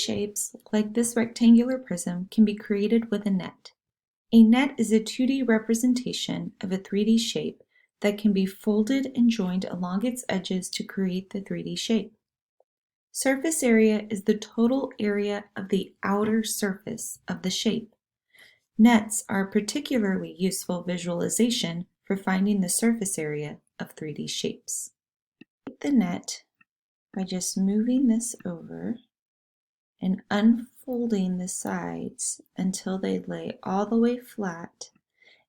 shapes, like this rectangular prism, can be created with a net. A net is a 2D representation of a 3D shape that can be folded and joined along its edges to create the 3D shape. Surface area is the total area of the outer surface of the shape. Nets are a particularly useful visualization for finding the surface area of 3D shapes. The net by just moving this over and unfolding the sides until they lay all the way flat,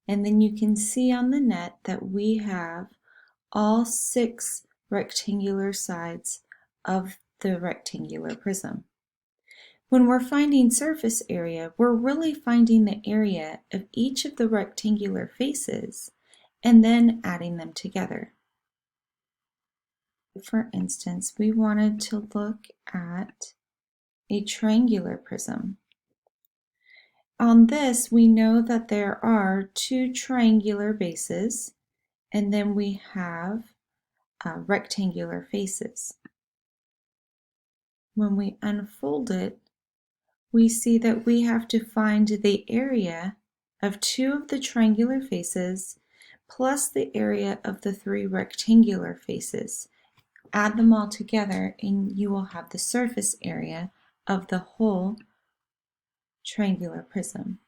and then you can see on the net that we have all 6 rectangular sides of the rectangular prism. When we're finding surface area, we're really finding the area of each of the rectangular faces and then adding them together. For instance, we wanted to look at a triangular prism. On this, we know that there are 2 triangular bases, and then we have rectangular faces. When we unfold it, we see that we have to find the area of 2 of the triangular faces plus the area of the 3 rectangular faces. Add them all together and you will have the surface area of the whole triangular prism.